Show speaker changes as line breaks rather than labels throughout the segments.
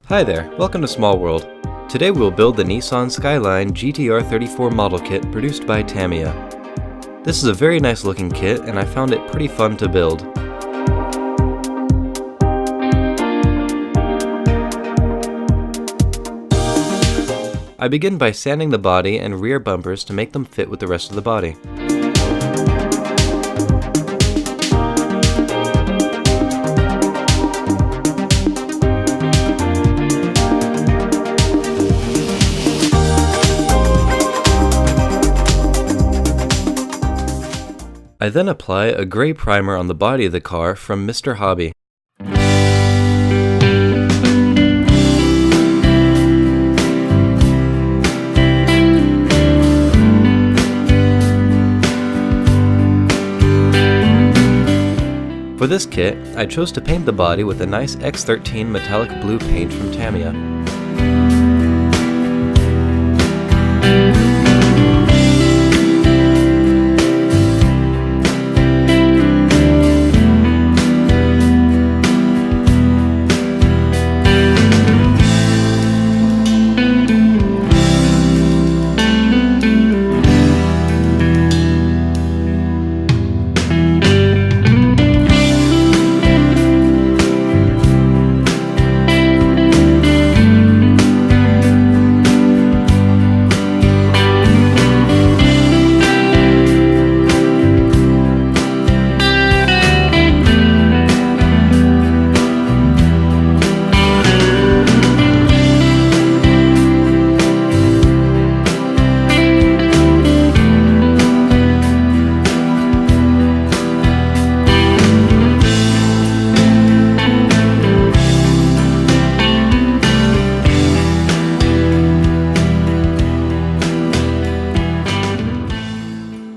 Hi there, welcome to Small World. Today we'll build the Nissan Skyline GTR R34 model kit produced by Tamiya. This is a very nice looking kit and I found it pretty fun to build. I begin by sanding the body and rear bumpers to make them fit with the rest of the body. I then apply a gray primer on the body of the car from Mr. Hobby. For this kit, I chose to paint the body with a nice X13 metallic blue paint from Tamiya.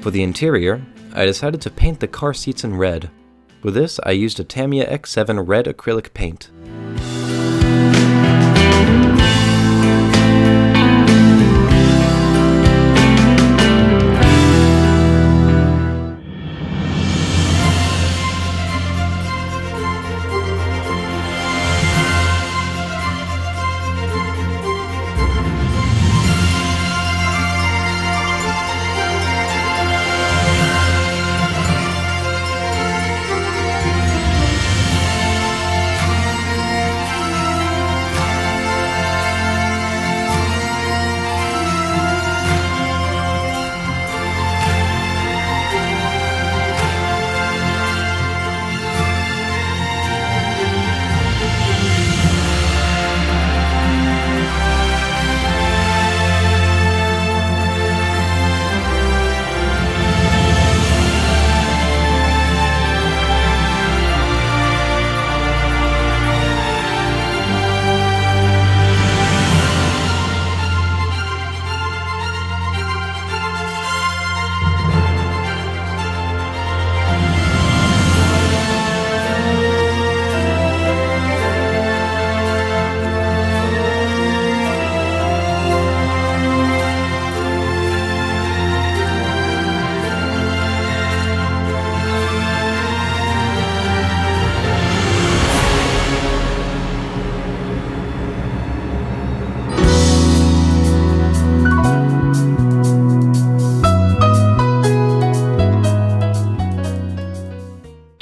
For the interior, I decided to paint the car seats in red. For this, I used a Tamiya X7 red acrylic paint.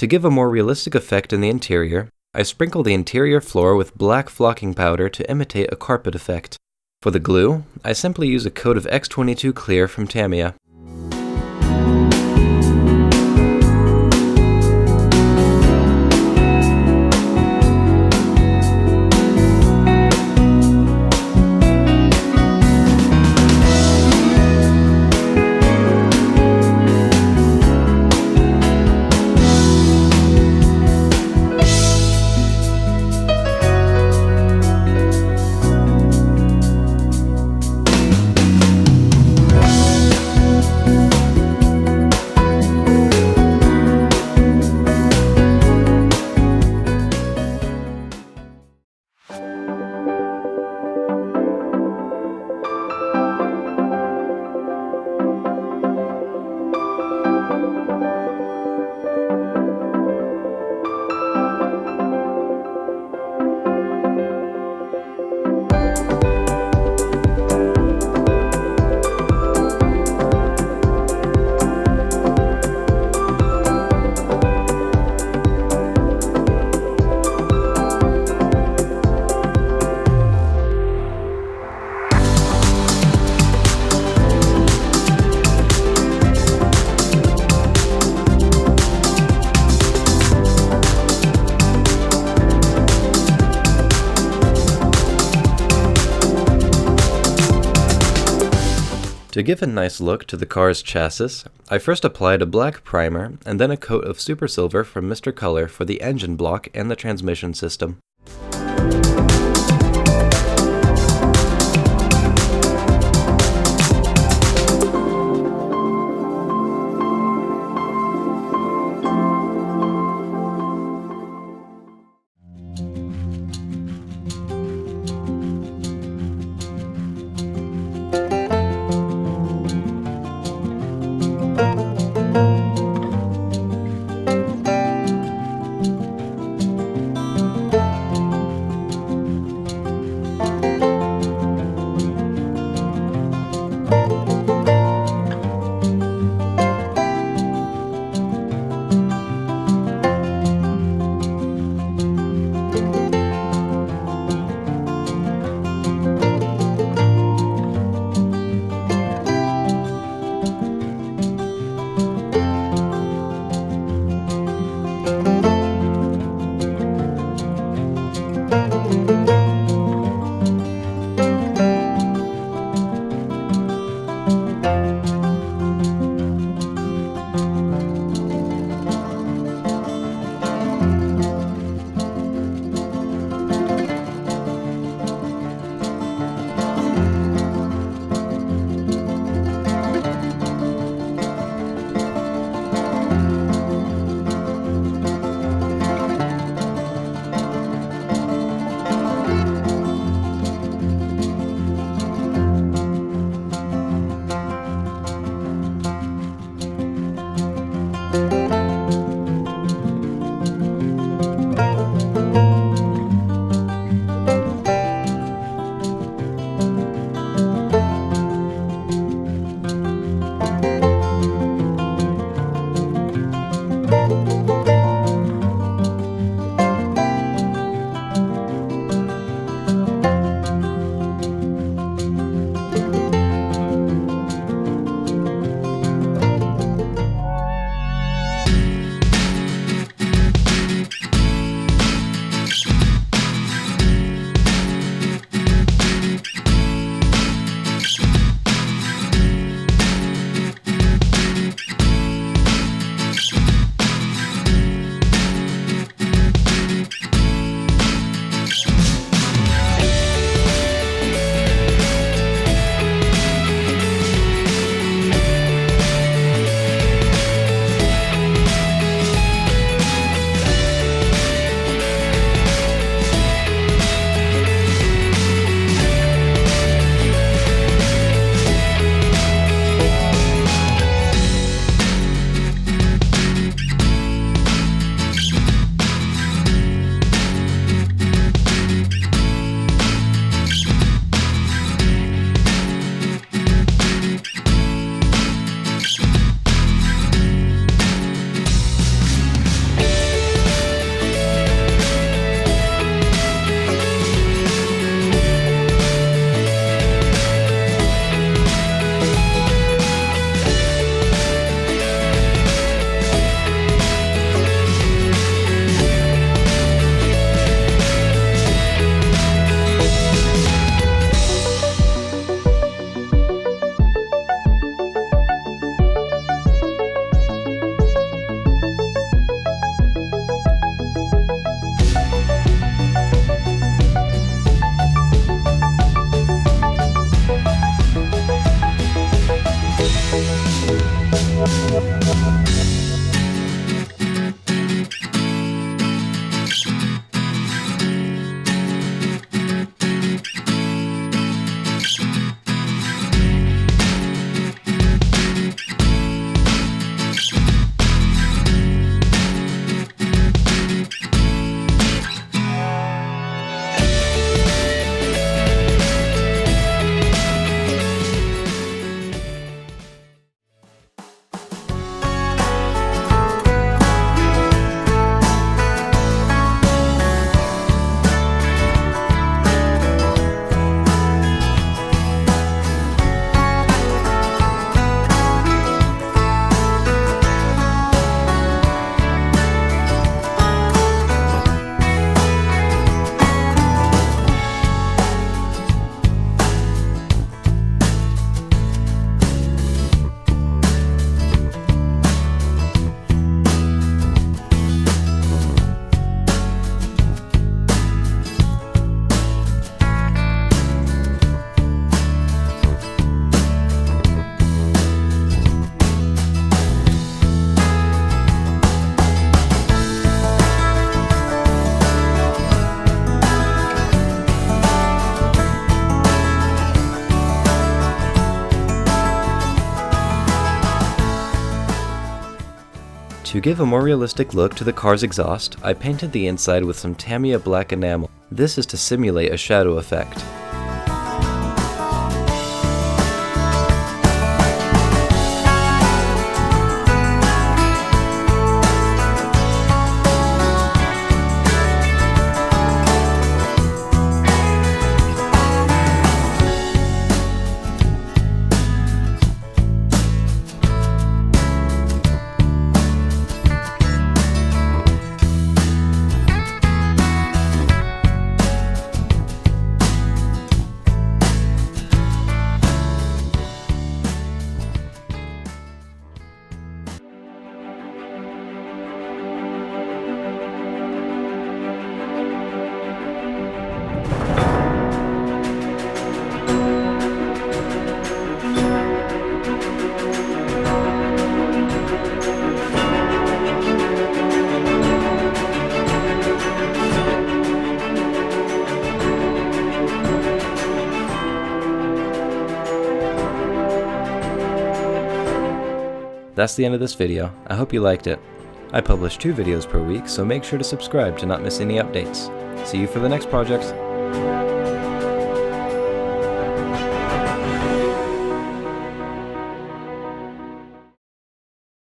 To give a more realistic effect in the interior, I sprinkle the interior floor with black flocking powder to imitate a carpet effect. For the glue, I simply use a coat of X22 clear from Tamiya. To give a nice look to the car's chassis, I first applied a black primer and then a coat of Super Silver from Mr. Color for the engine block and the transmission system. To give a more realistic look to the car's exhaust, I painted the inside with some Tamiya black enamel. This is to simulate a shadow effect. That's the end of this video. I hope you liked it. I publish 2 videos per week, so make sure to subscribe to not miss any updates. See you for the next project.